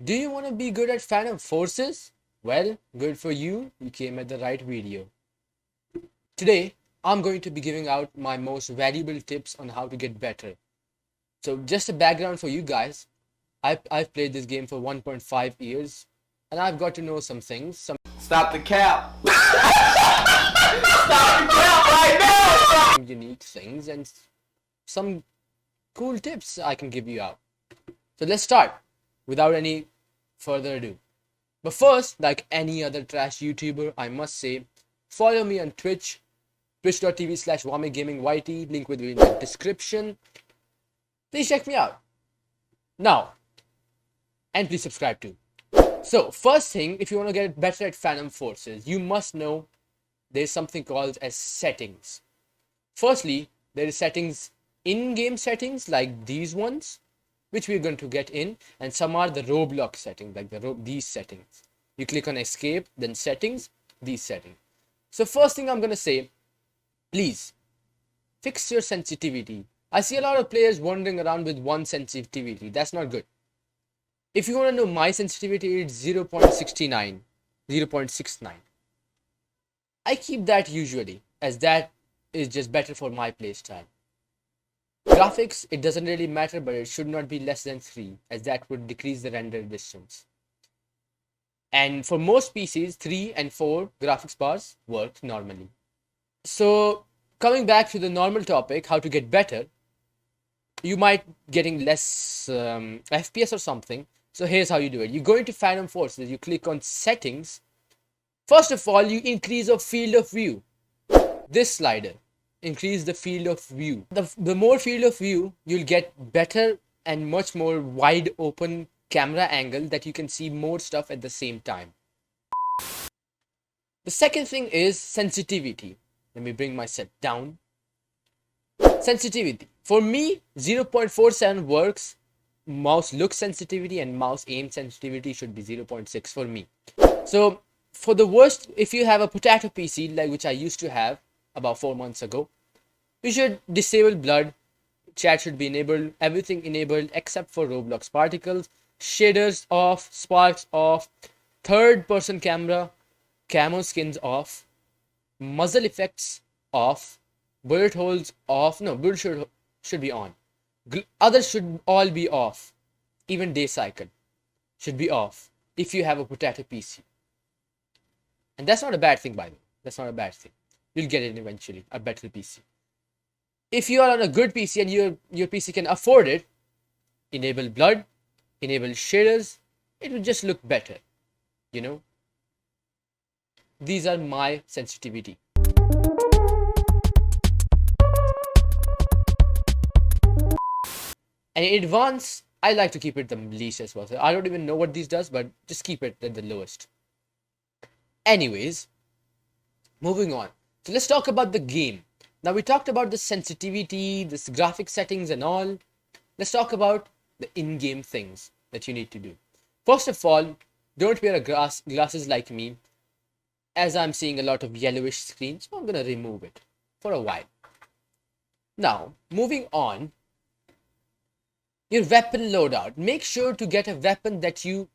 Do you want to be good at Phantom Forces? Well, good for you. You came at the right video. Today, I'm going to be giving out my most valuable tips on how to get better. So, just a background for you guys. I've played this game for 1.5 years and I've got to know some things. Stop the cap! Stop the cap right now! Some unique things and some cool tips I can give you out. So, let's start without any further ado. But first, like any other trash YouTuber, I must say, follow me on Twitch, twitch.tv/WamiQ, link will be in the description. Please check me out. Now, and please subscribe too. So, first thing, if you want to get better at Phantom Forces, you must know there's something called as settings. Firstly, there is settings, in-game settings like these ones, which we're going to get in, and some are the Roblox settings, like these settings. You click on escape, then settings, these settings. So first thing I'm going to say, please fix your sensitivity. I see a lot of players wandering around with one sensitivity. That's not good. If you want to know my sensitivity, it's 0.69, 0.69. I keep that usually, as that is just better for my playstyle. Graphics, it doesn't really matter, but it should not be less than 3, as that would decrease the render distance. And for most PCs, 3 and 4 graphics bars work normally. So, coming back to the normal topic, how to get better, you might getting less FPS or something. So here's how you do it. You go into Phantom Forces, you click on settings. First of all, you increase your field of view. This slider. Increase the field of view. The more field of view, you'll get better and much more wide open camera angle that you can see more stuff at the same time. The second thing is sensitivity. Let me bring myself down. Sensitivity. For me, 0.47 works. Mouse look sensitivity and mouse aim sensitivity should be 0.6 for me. So for the worst, if you have a potato PC like which I used to have about 4 months ago, you should disable blood, chat should be enabled, everything enabled except for Roblox particles, shaders off, sparks off, third person camera, camo skins off, muzzle effects off, bullet holes off, no, bullet should be on. Others should all be off, even day cycle should be off if you have a potato PC. And that's not a bad thing, by the way, that's not a bad thing. You'll get it eventually, a better PC. If you are on a good PC and your PC can afford it, enable blood, enable shaders, it will just look better, you know. These are my sensitivity. And in advance, I like to keep it the least as well. So I don't even know what these does, but just keep it at the lowest. Anyways, moving on. So let's talk about the game. Now we talked about the sensitivity, this graphic settings and all. Let's talk about the in-game things that you need to do. First of all, don't wear glasses like me, as I'm seeing a lot of yellowish screen, so I'm gonna remove it for a while. Now, moving on, your weapon loadout. Make sure to get a weapon that you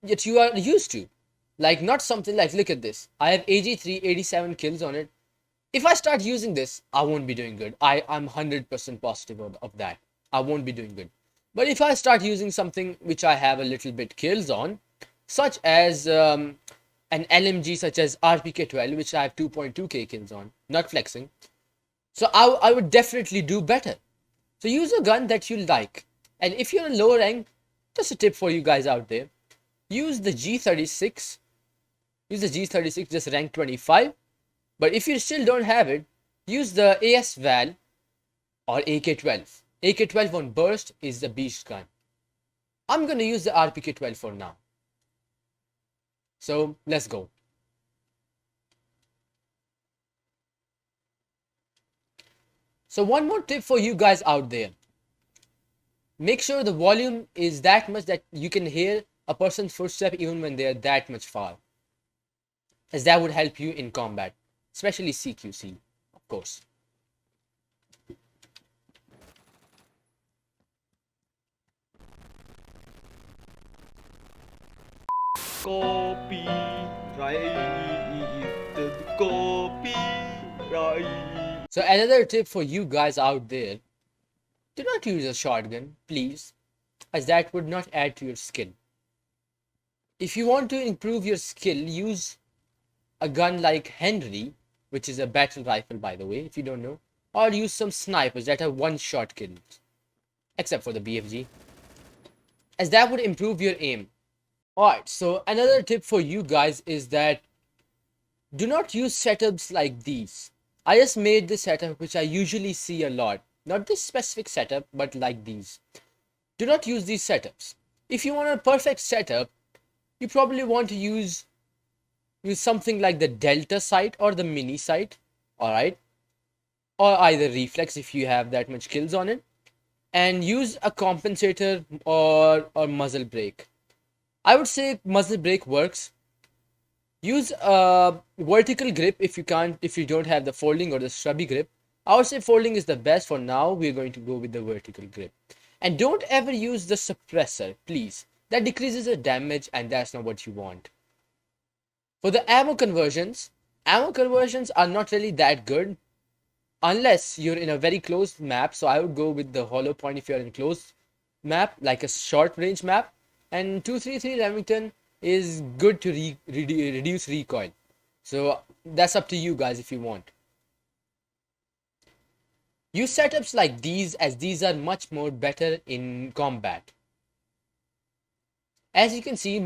are used to. Like not something like, look at this. I have AG3, 87 kills on it. If I start using this, I won't be doing good. I'm 100% positive of that. I won't be doing good. But if I start using something which I have a little bit kills on, such as an LMG such as RPK-12, which I have 2.2k kills on, not flexing. So I would definitely do better. So use a gun that you like. And if you're a lower rank, just a tip for you guys out there, use the G36. Use the G36, just rank 25. But if you still don't have it, use the AS-VAL or AK-12. AK-12 on burst is the beast gun. I'm going to use the RPK-12 for now. So let's go. So one more tip for you guys out there. Make sure the volume is that much that you can hear a person's footstep even when they are that much far, as that would help you in combat, especially CQC, of course. Copyright. So another tip for you guys out there, do not use a shotgun, please, as that would not add to your skill. If you want to improve your skill, use a gun like Henry, which is a battle rifle, by the way, if you don't know, or use some snipers that have one-shot kills, except for the BFG, as that would improve your aim. Alright, so another tip for you guys is that do not use setups like these. I just made this setup which I usually see a lot. Not this specific setup, but like these. Do not use these setups. If you want a perfect setup, you probably want to use something like the Delta sight or the mini sight, alright? Or either reflex if you have that much kills on it. And use a compensator or muzzle brake. I would say muzzle brake works. Use a vertical grip if you don't have the folding or the stubby grip. I would say folding is the best for now. We're going to go with the vertical grip. And don't ever use the suppressor, please. That decreases the damage and that's not what you want. For the ammo conversions are not really that good unless you're in a very closed map. So I would go with the hollow point if you're in closed map, like a short range map. And 233 Remington is good to reduce recoil. So that's up to you guys if you want. Use setups like these as these are much more better in combat. As you can see,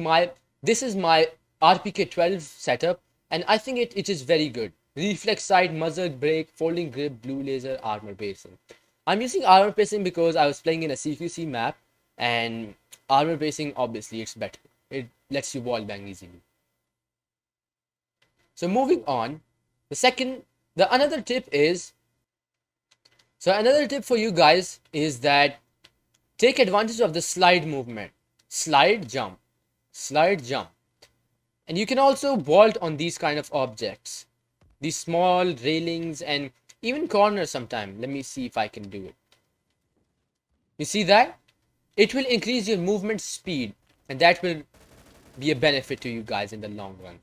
this is my RPK-12 setup and I think it is very good. Reflex sight, muzzle brake, folding grip, blue laser, armor piercing. I'm using armor piercing because I was playing in a CQC map and armor piercing, obviously it's better. It lets you wall bang easily. So moving on, another tip for you guys is that take advantage of the slide movement. Slide, jump. Slide, jump. And you can also vault on these kind of objects. These small railings and even corners sometime. Let me see if I can do it. You see that? It will increase your movement speed and that will be a benefit to you guys in the long run.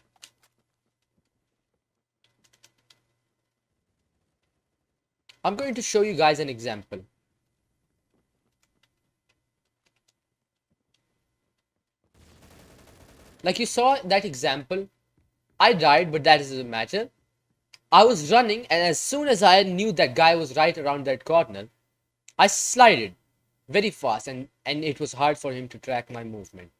I'm going to show you guys an example. Like you saw that example, I died, but that doesn't matter. I was running and as soon as I knew that guy was right around that corner, I slided very fast and it was hard for him to track my movement.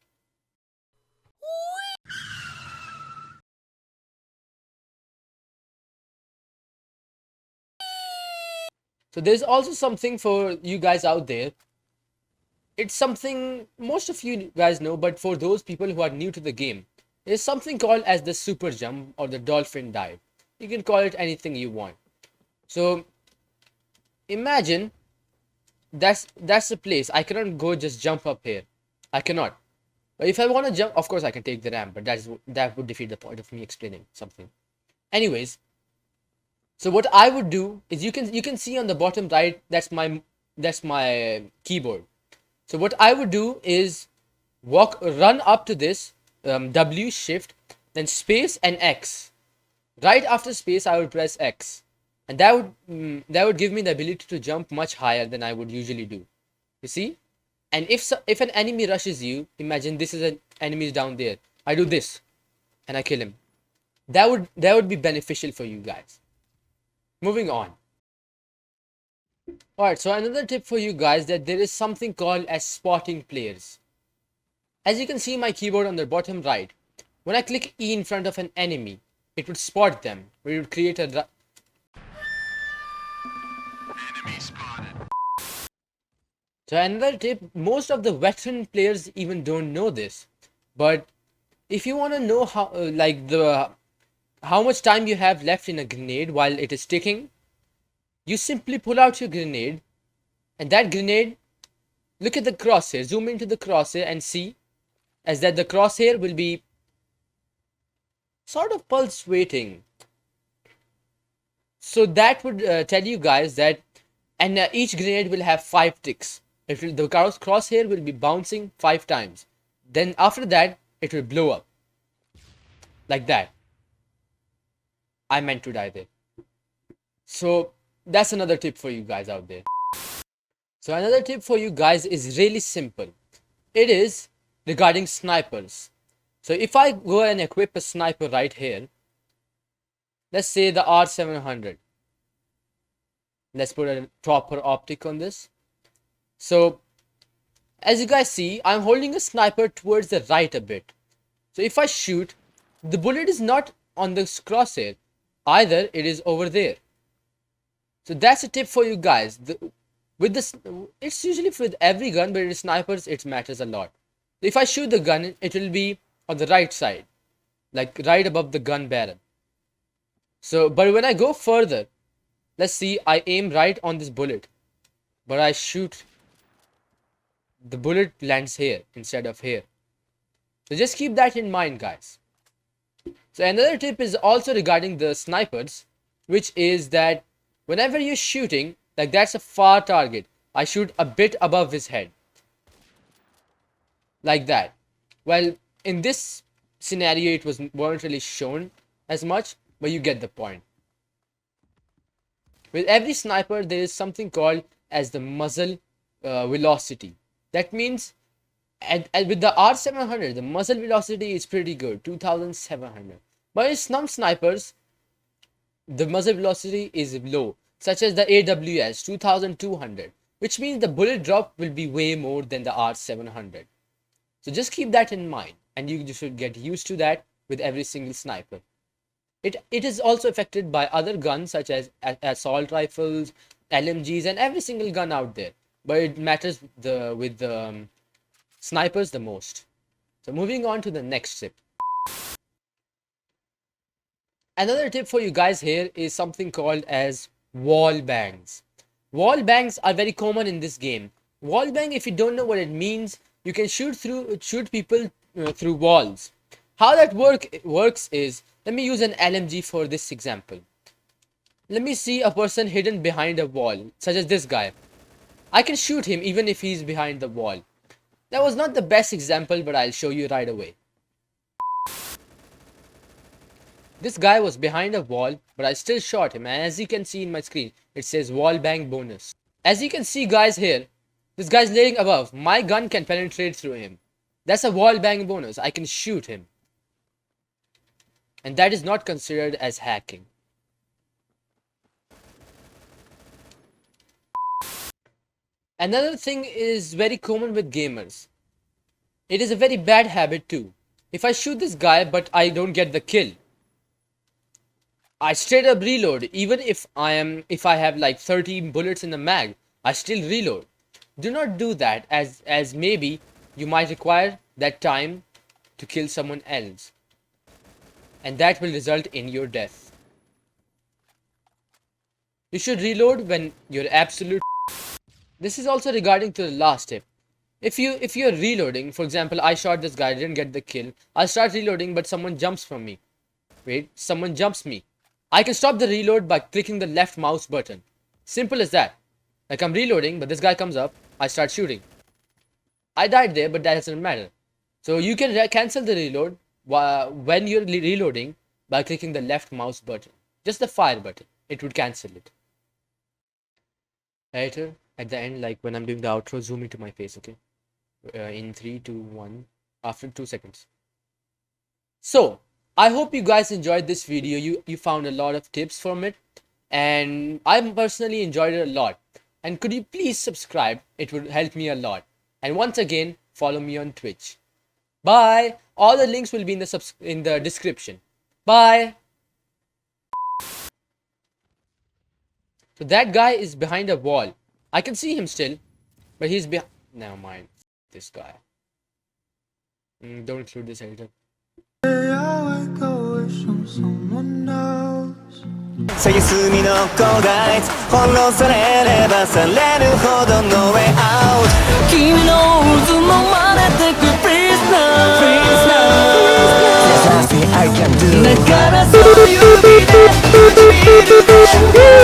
So there's also something for you guys out there. It's something most of you guys know, but for those people who are new to the game, there's something called as the super jump or the dolphin dive. You can call it anything you want. So imagine that's the place. I cannot go just jump up here. I cannot. But if I want to jump, of course I can take the ramp, but that would defeat the point of me explaining something. Anyways, so what I would do is you can see on the bottom right, that's my keyboard. So what I would do is run up to this W, shift, then space and X. Right after space, I would press X, and that would give me the ability to jump much higher than I would usually do. You see? And if an enemy rushes you, imagine this is an enemy down there. I do this, and I kill him. That would be beneficial for you guys. Moving on. Alright, so another tip for you guys that there is something called as spotting players. As you can see my keyboard on the bottom right, when I click E in front of an enemy, it would spot them. It would create a enemy spotted. So another tip, most of the veteran players even don't know this, but if you want to know how much time you have left in a grenade while it is ticking, you simply pull out your grenade, and that grenade, look at the crosshair, zoom into the crosshair and see as that the crosshair will be sort of pulsating. So that would tell you guys that, and each grenade will have 5 ticks. The crosshair will be bouncing 5 times. Then after that, it will blow up. like that. I meant to die there. So that's another tip for you guys out there. So another tip for you guys is really simple. It is regarding snipers. So if I go and equip a sniper right here, let's say the R700. Let's put a proper optic on this. So as you guys see, I'm holding a sniper towards the right a bit. So if I shoot, the bullet is not on the crosshair, either it is over there. So that's a tip for you guys. With this, it's usually with every gun, but with snipers it matters a lot. If I shoot the gun, it will be on the right side, like right above the gun barrel. So, but when I go further, let's see, I aim right on this bullet, but I shoot, the bullet lands here instead of here. So just keep that in mind, guys. So another tip is also regarding the snipers, which is that whenever you're shooting, like that's a far target, I shoot a bit above his head. Like that. Well, in this scenario, it weren't really shown as much, but you get the point. With every sniper, there is something called as the muzzle velocity. That means, and with the R700, the muzzle velocity is pretty good, 2700. But in some snipers, the muzzle velocity is low, such as the AWS 2200, which means the bullet drop will be way more than the R700. So just keep that in mind, and you should get used to that with every single sniper. It is also affected by other guns such as assault rifles, LMGs, and every single gun out there. But it matters with the snipers the most. So moving on to the next tip. Another tip for you guys here is something called as wall bangs. Wall bangs are very common in this game. Wall bang, if you don't know what it means, you can shoot people through walls. How that works is, let me use an LMG for this example. Let me see a person hidden behind a wall, such as this guy. I can shoot him even if he's behind the wall. That was not the best example, but I'll show you right away. This guy was behind a wall, but I still shot him, and as you can see in my screen, it says wall bang bonus. As you can see, guys, here, this guy's laying above. My gun can penetrate through him. That's a wall bang bonus. I can shoot him. And that is not considered as hacking. Another thing is very common with gamers. It is a very bad habit too. If I shoot this guy but I don't get the kill, I straight up reload. Even if I have like 30 bullets in the mag, I still reload. Do not do that, as maybe you might require that time to kill someone else, and that will result in your death. You should reload when you're absolute. This is also regarding to the last tip. If you're reloading, for example, I shot this guy, didn't get the kill, I'll start reloading, but someone jumps from me. Wait, someone jumps me. I can stop the reload by clicking the left mouse button. Simple as that. Like, I'm reloading, but this guy comes up, I start shooting. I died there, but that doesn't matter. So you can cancel the reload when you're reloading by clicking the left mouse button. Just the fire button. It would cancel it. Later, at the end, like when I'm doing the outro, zoom into my face, okay? In 3, 2, 1, after 2 seconds. So, I hope you guys enjoyed this video. You found a lot of tips from it, and I personally enjoyed it a lot. And could you please subscribe? It would help me a lot. And once again, follow me on Twitch. Bye. All the links will be in the description. Bye. So that guy is behind a wall. I can see him still, but he's behind. Never mind. This guy. Don't include this editor. Say yes 隅の広大翻弄されればされるほど No way out 君の渦の真似てく Please now Please now There's nothing I can do だからそういう指で唇で